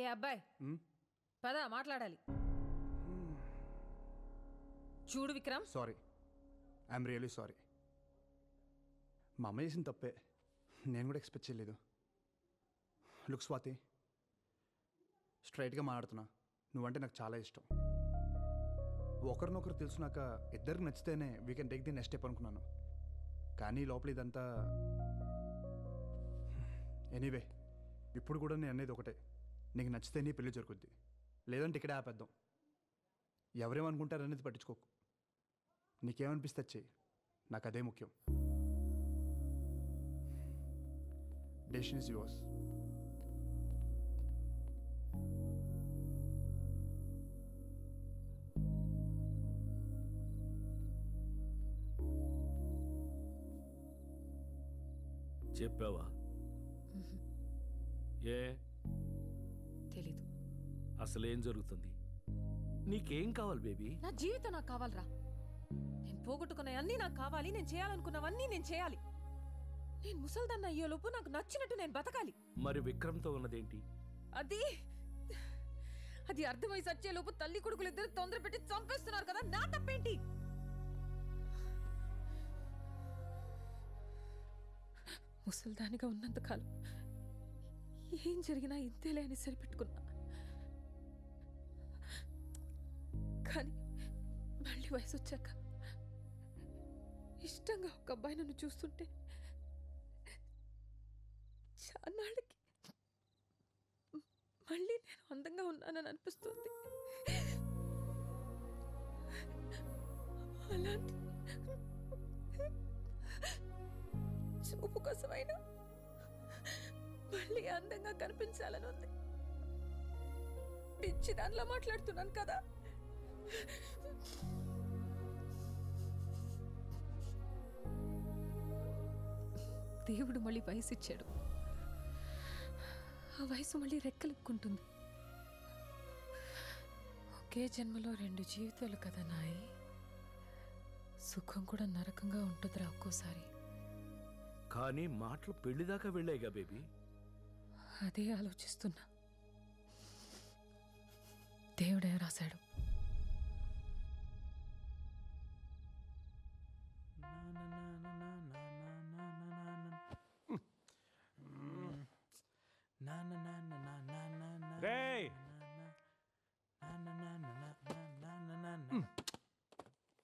ఏ అబ్బాయి పద మాట్లాడాలి. చూడు Vikram, sorry, I'm really sorry. మా అమ్మ చేసిన తప్పే, నేను కూడా ఎక్స్పెక్ట్ చేయలేదు. లుక్ స్వాతి, స్ట్రైట్గా మాట్లాడుతున్నా, నువ్వంటే నాకు చాలా ఇష్టం. ఒకరినొకరు తెలుసునాక ఇద్దరికి నచ్చితేనే we can take the next step అనుకున్నాను. కానీ లోపల ఇదంతా ఎనీవే, ఇప్పుడు కూడా నేను అనేది ఒకటే, నీకు నచ్చితే నీ పెళ్లి జరుగుద్ది, లేదంటే ఇక్కడే ఆపేద్దాం. ఎవరేమనుకుంటారనేది పట్టించుకోకు, నీకేమనిపిస్తే చెయ్యి, నాకు అదే ముఖ్యం. Decision is yours. చెప్పావా? ఏ తెలీదు. అసలేం జరుగుతుంది? నీకేం కావాలి బేబీ? నా జీవితం నాకు కావాలరా. నేను పోగొట్టుకున్నవన్నీ నాకు కావాలి. నేను చేయాలనుకున్నవన్నీ నేను చేయాలి. నేను ముసల్దాన్న అయ్యేలోపు నాకు నచ్చినట్టు నేను బతకాలి. మరి విక్రమ్తో ఉన్నదేంటి? అది అది అర్థమై సచ్చేలోపు తల్లి కొడుకులు ఇద్దరు తొందర పెట్టి చంపేస్తున్నారు కదా, నా తప్పేంటి? ముసల్దానిగా ఉన్నంతకాలం ఏం జరిగినా ఇంతేలే అని సరిపెట్టుకున్నా. కానీ మళ్ళీ వయసు వచ్చాక ఇష్టంగా ఒక అబ్బాయి నన్ను చూస్తుంటే చాన్నాళ్ళకి మళ్ళీ నేను అందంగా ఉన్నానని అనిపిస్తుంది. అలాంటి చూపు కోసమైనా మళ్ళీ అందంగా కనిపించాలని ఉంది. పిచ్చి దానిలో మాట్లాడుతున్నాను కదా. దేవుడు మళ్ళీ వయసు ఇచ్చాడు. ఆ వయసు మళ్ళీ రెక్కలుక్కుంటుంది. ఒకే జన్మలో 2 జీవితాలు కదా నాయి. సుఖం కూడా నరకంగా ఉంటుందిరా ఒక్కోసారి. కానీ మాటలు పెళ్లిదాకా వెళ్ళాయిగా బేబీ. అదే ఆలోచిస్తున్నా. దేవుడే రాశాడు.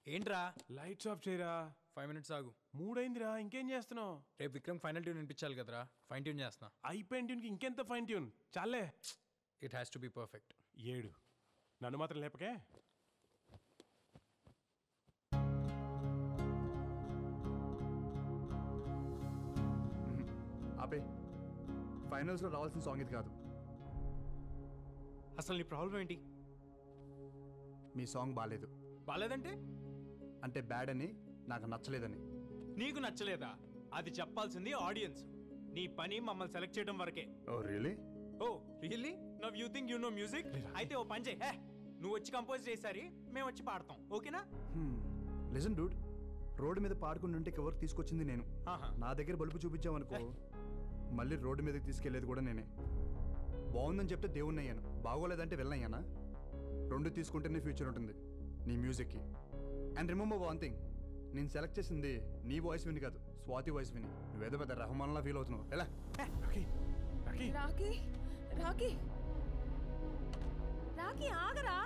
ఏంట్రా లైట్స్ ఆఫ్ చేయరా. 5 minutes ఆగు. 3 అయిందిరా, ఇంకేం చేస్తున్నావు? రేపు విక్రమ్ ఫైనల్ ట్యూన్ వినిపించాలి కదరా, ఫైన్ ట్యూన్ చేస్తున్నా. అయిపోయిన ట్యూన్కి ఇంకెంత ఫైన్ ట్యూన్ చాలే. It has to be perfect. 7 నన్ను మాత్రం లేపకే. ఆపే, ఫైనల్స్లో రావాల్సిన సాంగ్ ఇది కాదు. అసలు నీ ప్రాబ్లం ఏంటి? మీ సాంగ్ బాగాలేదు. బాలేదంటే? అంటే బ్యాడ్ అని, నాకు నచ్చలేదని. నీకు నచ్చలేదా? అది చెప్పాల్సింది ఆడియన్స్. నీ పని మమ్మల్ని సెలెక్ట్ చేయడం వరకే. Oh really? Oh really? Now you think you know music? అయితే ఓ పని చేయి, నువ్వు వచ్చి కంపోజ్ చేసారి మేము వచ్చి పాడతాం, ఓకేనా? లిసన్ డూడ్, రోడ్డు మీద పాడుకుంటుంటే ఎవరికి తీసుకొచ్చింది నేను. నా దగ్గర బలుపు చూపించామనుకో, మళ్ళీ రోడ్డు మీదకి తీసుకెళ్లేది కూడా నేనే. బాగుందని చెప్తే దేవుణ్ణి అయ్యాను, బాగోలేదంటే వెళ్ళనయ్యానా? 2 తీసుకుంటేనే ఫ్యూచర్ ఉంటుంది నీ మ్యూజిక్కి. అండ్ రిమెంబర్ వన్ థింగ్, నేను సెలెక్ట్ చేసింది నీ వాయిస్ విని కాదు, స్వాతి వాయిస్ విని. నువ్వేదో పెద్ద రెహమాన్లా ఫీల్ అవుతున్నావు. ఎలా? రాకీ రాకీ రాకీ ఆగరా.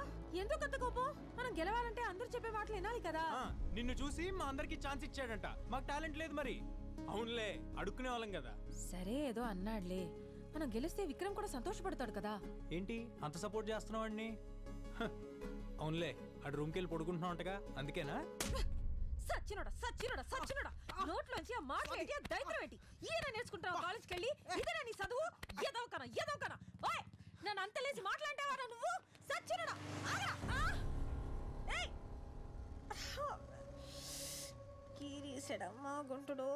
ఎందుకు అంత కోపం? మనం గెలవాలంటే అందరూ చెప్పే మాటలు వినాలి కదా. నిన్ను చూసి మా అందరికి ఛాన్స్ ఇచ్చాడంట, మాకు టాలెంట్ లేదు మరి. అవునులే, అడుక్కునే వాళ్ళం కదా. సరే ఏదో అన్నాడులే, మనం గెలిస్తే విక్రమ్ కూడా సంతోషపడతాడు కదా. ఏంటి అంత సపోర్ట్ చేస్తున్నావు అండి? అవునులే, అటు రూమ్కి వెళ్ళి పడుకుంటున్నావు అంటగా, అందుకేనా? సచ్చినోడా సచ్చినోడా సచ్చినోడా, నోట్లోంచి ఆ మాట ఏంటి, ఆ దైత్రం ఏంటి? ఈయన నేర్చుకుంటావు కాలేజ్కి వెళ్ళి? ఇదేనా నీ చదువు? ఎదవకనా ఎదవకనా? ఓయ్, నన్ను అంతలేసి మాట్లాంటావా నువ్వు? సచ్చినోడా కీరీసెడమ్మా గుంటుడు.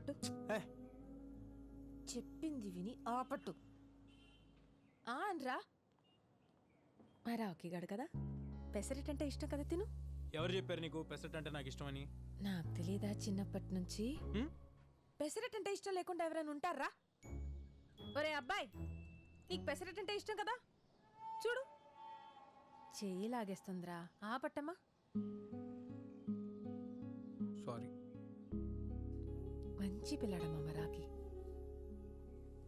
ఆపట్టు. చెప్పింది విని ఆపట్టు. అనరా మరా ఒకేగాడు కదా, పెసరెట్ అంటే ఇష్టం కదా, తిను. ఎవరు చెప్పారు నీకు పెసరట్ అంటే నాకు ఇష్టమని? నాకు తెలీదా చిన్నప్పటి నుంచి? పెసరెట్ అంటే ఇష్టం లేకుండా ఎవరైనా ఉంటారా? ఒరే అబ్బాయి, నీకు పెసరెట్ అంటే ఇష్టం కదా, చూడు చెయ్యి లాగేస్తుందిరా. ఆపట్టమ్మా. సారీ. మంచి పిల్లాడమ్మా మరాకి.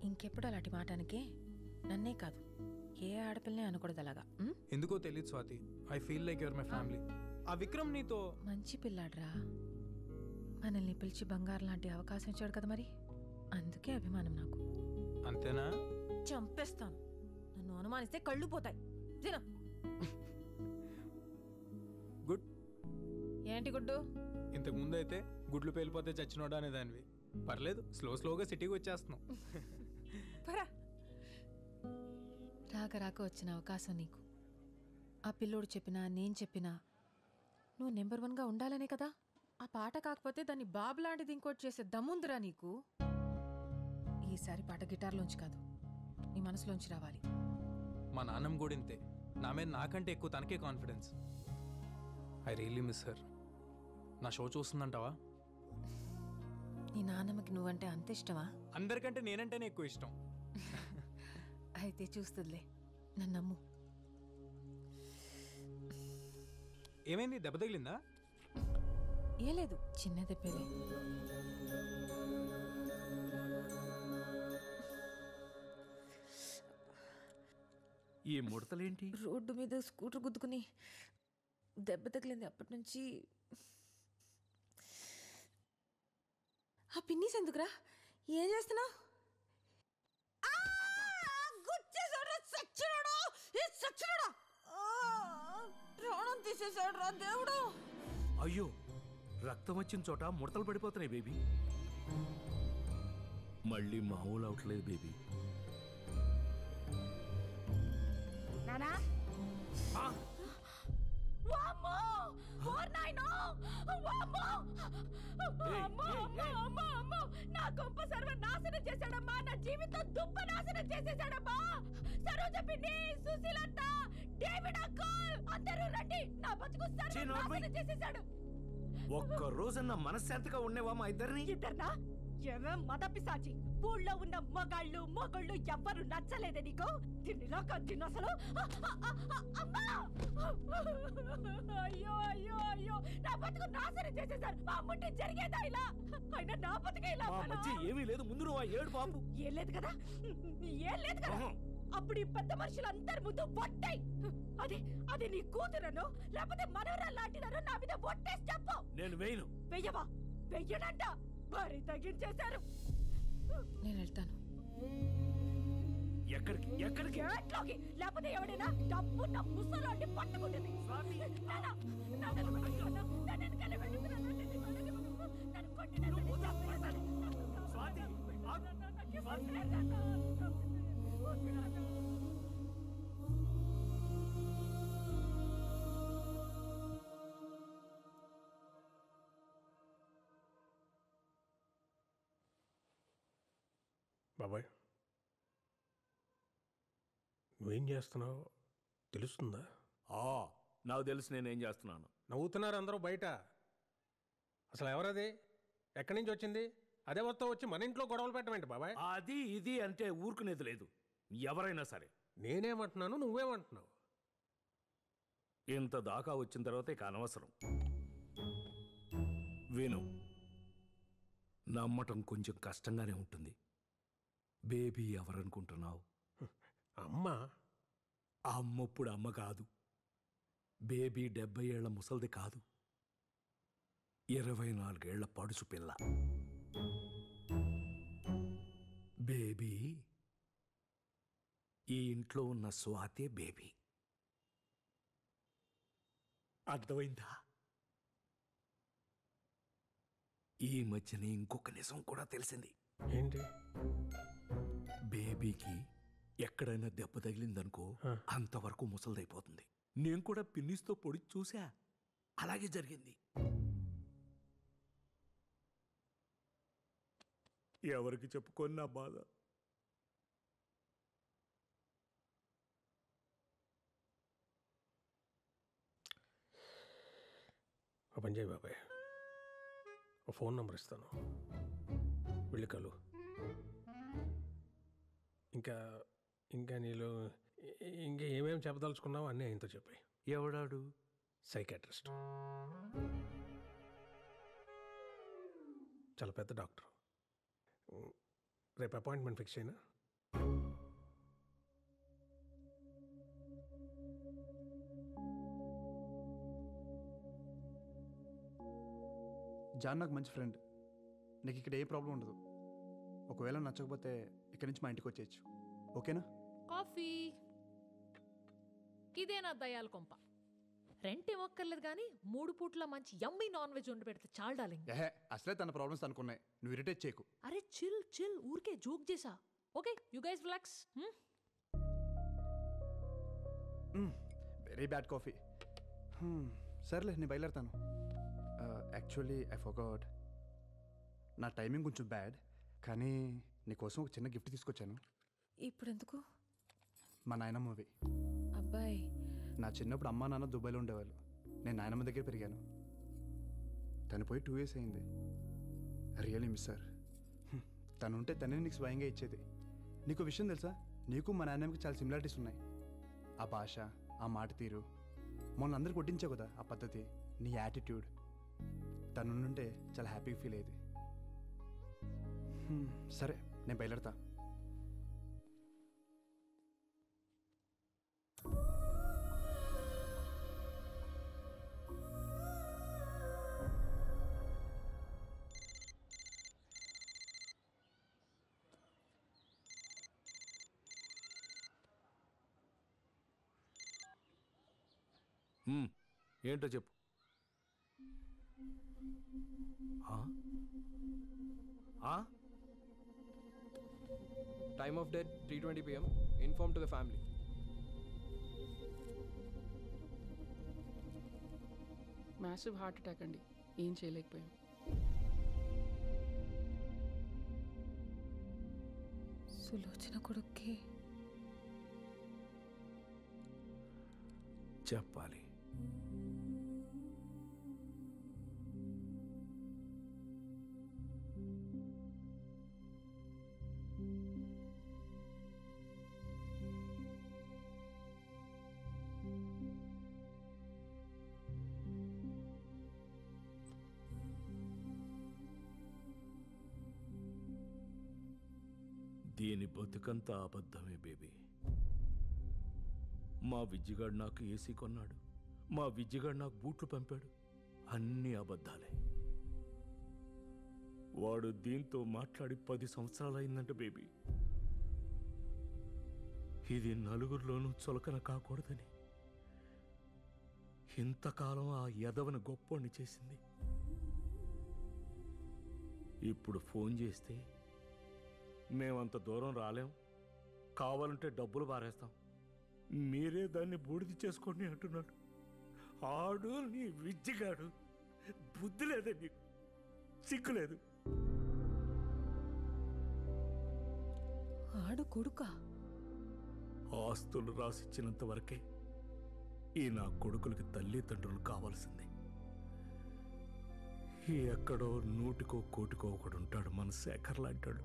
ఇంకెప్పుడు అలాంటి మాటానికే నన్నే కాదు ఏ ఆడపిల్లనే అనకూడదు అలాగా. ఎందుకో తెలియదు Swathi, I feel like your my family. ఆ విక్రమ్ నీతో మంచి పిల్లాడ్రా, మనల్ని పిలిచి బంగారు లాంటి అవకాశం ఇచ్చాడు కదా, మరి అందుకే అభిమానం నాకు. అంతేనా? చంపేస్తాను, నన్ను అనుమానిస్తే కళ్ళు పోతాయి. తిన. గుడ్. ఏంటి గుడ్డు? ఇంతకు ముందు అయితే గుడ్లు పేలిపోతే చచ్చినోడా అనేదానివి. పర్లేదు, స్లోగా సిటీకి వచ్చేస్తున్నాం. రాక రాక వచ్చిన అవకాశం నీకు. ఆ పిల్లోడు చెప్పినా నేను చెప్పినా నువ్వు నెంబర్ 1గా ఉండాలనే కదా. ఆ పాట కాకపోతే దాన్ని బాబు లాంటిది ఇంకోటి చేసే దమ్ముందిరా నీకు. ఈసారి పాట గిటార్లోంచి కాదు, నీ మనసులోంచి రావాలి. మా నాన్నమ్మ కూడా ఇంతే, నా మీద నాకంటే ఎక్కువ తనకే confidence. I really miss her. నా షో చూస్తుందంటావా? నీ నాన్నమ్మకి నువ్వంటే అంత ఇష్టమా? అందరికంటే నేనంటేనే ఎక్కువ ఇష్టం. అయితే చూస్తుందిలే, నన్ను నమ్ము. ఏమైంది, దెబ్బ తగిలిందా? ఏ లేదు, చిన్న దెబ్బలే. ఈ ముడతలేంటి? రోడ్డు మీద స్కూటర్ గుద్దుకుని దెబ్బ తగిలింది. అప్పటి నుంచి ఆ పిన్నీస్ ఎందుకురా? ఏం చేస్తున్నావు? ప్రాణం తీసేసాడు రా దేవుడు. అయ్యో, రక్తం వచ్చిన చోట ముడతలు పడిపోతున్నాయి బేబీ. మళ్ళీ మామూలు అవట్లేదు బేబీ. నానా నా గొప్ప సర్వనాశనం చేశాడమ్మా, నా జీవితం దుప్ప నాశనం చేసేసాడమ్మా. సరోజ పిన్ని, సుశీలత, డేవిడ్ అంకుల్ అందరూ రండి, నా బతుకు సర్వనాశనం చేసేసాడు. ఒక్క రోజన్నా మనశ్శాంతిగా ఉండేవా మా ఇద్దరిని? ఇద్దర్నా? ఏమేం మద పిశాచి. ఊళ్ళో ఉన్న మొగళ్ళు ఎవ్వరు నచ్చలేదే నీకు? తిన్నిలా కద్దిన అసలు. అయ్యో అయ్యో అయ్యో, నా బతుకు నాశనం చేసేసారు. మా అమ్ముంటే జరిగేదా ఇలా? అయినా నా బతుకే ఇలా. ఏమీ లేదు, ముందు నువ్వు ఏడు బాబు. ఏం లేదు కదా, ఏం లేదు కదా. అప్పుడు ఈ పెద్ద మనుషులందరి ముందు ఒట్టాయి. అది నీ కూతురను లేకపోతే మనవరాలు లాంటిదను నా మీద ఒట్టేసి చెప్పు. నేను వేయను. వెయ్యవా? వెయ్యనంట. భారీ తగ్గించేశారు. నేను వెళ్తాను. ఎక్కడికి? ఎట్లోకి? లేకపోతే ఎవడైనా డబ్బున్న ముసలాంటి పట్టుకుంటుంది. బాబాయ్, నువ్వేం చేస్తున్నావు తెలుస్తుందా? నాకు తెలుసు నేనేం చేస్తున్నాను. నవ్వుతున్నారు అందరూ బయట. అసలు ఎవరది? ఎక్కడి నుంచి వచ్చింది? అదే వస్తా వచ్చి మన ఇంట్లో గొడవలు పెట్టమేంటి బాబాయ్? అది ఇది అంటే ఊరుకునేది లేదు, ఎవరైనా సరే. నేనేమంటున్నాను, నువ్వేమంటున్నావు? ఇంత దాకా వచ్చిన తర్వాత ఇక అనవసరం. విను, నమ్మటం కొంచెం కష్టంగానే ఉంటుంది. బేబీ ఎవరనుకుంటున్నావు? అమ్మా. అమ్మప్పుడు అమ్మ కాదు. బేబీ 70 ఏళ్ల ముసల్ది కాదు, 24 ఏళ్ల పడుచు పిల్ల. బేబీ ఈ ఇంట్లో ఉన్న స్వాతే బేబీ. అర్థమైందా? ఈ మధ్యనే ఇంకొక నిజం కూడా తెలిసింది. ఏంటి? బేబీకి ఎక్కడైనా దెబ్బ తగిలిందనుకో అంతవరకు ముసలిదైపోతుంది. నేను కూడా పిన్నిస్తో పొడి చూసా, అలాగే జరిగింది. ఎవరికి చెప్పుకొని నా బాధ. ఒక పని చేయి బాబాయ్, ఒక ఫోన్ నెంబర్ ఇస్తాను, వెళ్ళి కలు. ఇంకా ఇంకా నీలో ఇంకా ఏమేమి చెప్పదలుచుకున్నావు అన్నీ ఆయనతో చెప్పాయి. ఎవడాడు? సైకాట్రిస్ట్, చాలా పెద్ద డాక్టర్. రేపు అపాయింట్మెంట్ ఫిక్స్ అయినా. జాన్ నాకు మంచి ఫ్రెండ్. నీకు ఇక్కడ ఏ ప్రాబ్లం ఉండదు. ఒకవేళ నచ్చకపోతే ఇక్కడి నుంచి మా ఇంటికి వచ్చేయచ్చు. ఓకేనా? కాఫీ. ఇదే నా దయాల కొంప. రెంట్ ఇవ్వక్కర్లేదు కానీ 3 పూట్ల మంచి యమ్మీ నాన్ వెజ్ వండి పెడితే చాలు డార్లింగ్. ఏహే, అసలే తన ప్రాబ్లమ్స్ అనుకున్నాయి. నువ్వు ఇరిటేట్ చేయకు. అరే చిల్ చిల్, ఊరికే జోక్ చేసా. Okay you guys relax. Very bad coffee. సర్లే, నేను బయలుదేరుతాను. Actually I forgot. నా టైమింగ్ కొంచెం బ్యాడ్, కానీ నీకోసం ఒక చిన్న గిఫ్ట్ తీసుకొచ్చాను. ఇప్పుడు ఎందుకు? మా నాయనమ్మవి. అబ్బాయి, నా చిన్నప్పుడు అమ్మా నాన్న దుబాయ్లో ఉండేవాళ్ళు. నేను నాయనమ్మ దగ్గర పెరిగాను. తను పోయి 2 years అయింది. Really miss sir. తను ఉంటే తనే నీకు స్వయంగా ఇచ్చేది. నీకు విషయం తెలుసా, నీకు మా నాయనమ్మకి చాలా సిమిలారిటీస్ ఉన్నాయి. ఆ భాష, ఆ మాట తీరు. మొన్న అందరికి కొట్టించావు కదా ఆ పద్ధతి, నీ యాటిట్యూడ్. తను ఉంటే చాలా హ్యాపీగా ఫీల్ అయ్యేది. సరే, నేను బయలుదేరతా. ఏంటో చెప్పు. Time of death 3:20 p.m. Inform to the family. Massive heart attack అండి, ఏం చేయలేకపోయాం. సులోచన కొడుక్కి చెప్పాలి. దీని బతుకంతా అబద్ధమే బేబీ. మా విజ్జిగాడు నాకు ఏసీ కొన్నాడు, మా విజ్జిగాడు నాకు బూట్లు పంపాడు, అన్నీ అబద్ధాలే. వాడు దీంతో మాట్లాడి 10 సంవత్సరాలైందంట బేబీ. ఇది నలుగురిలోనూ చులకన కాకూడదని ఇంతకాలం ఆ యదవని గొప్పోణ్ణి చేసింది. ఇప్పుడు ఫోన్ చేస్తే మేమంత దూరం రాలేం, కావాలంటే డబ్బులు పారేస్తాం, మీరే దాన్ని బూడిది చేసుకోండి అంటున్నాడు. ఆడు నీ విజ్జిగాడు. బుద్ధి లేదే నీకు, సిగ్గులేదు. ఆడు కొడుకా? ఆస్తులు రాసిచ్చినంత వరకే ఈ నా కొడుకులకి తల్లిదండ్రులు కావాల్సింది. ఎక్కడో 100కో 1,00,00,000 ఒకడు ఉంటాడు మన శేఖర్ లాంటాడు.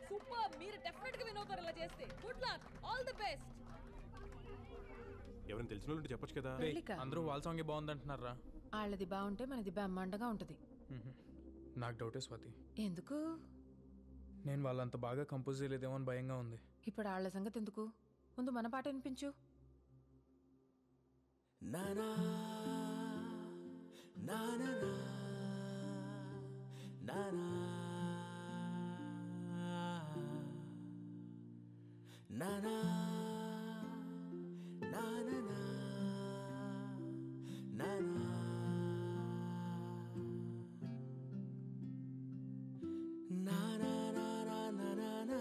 సూపర్, మీరు డెఫినెట్ గా విన్ అవుతారు ఇలా చేస్తే. Good luck, all the best. ఎవరైనా తెలిసిన వాళ్ళు చెప్పొచ్చు కదా. అందరూ వాళ్ళ సాంగే బాగుందంటున్నారా? వాళ్ళది బాగుంటే మనది బ్రహ్మాండంగా ఉంటది. నాకు డౌటే స్వాతి. ఎందుకు? నేను వాళ్ళంత బాగా కంపోజ్ చేయలేదేమో అని భయంగా ఉంది. ఇప్పుడు వాళ్ళ సంగతి ఎందుకు, ముందు మన పాట వినిపించు. నానా నానా నానా నానా నానా నానా నానా నానా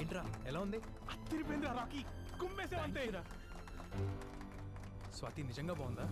ఏంట్రా ఎలా ఉంది? తిరిపోయిందిరా రాకీ, కుమ్మేసే అంతే. స్వాతి నిజంగా బాగుందా?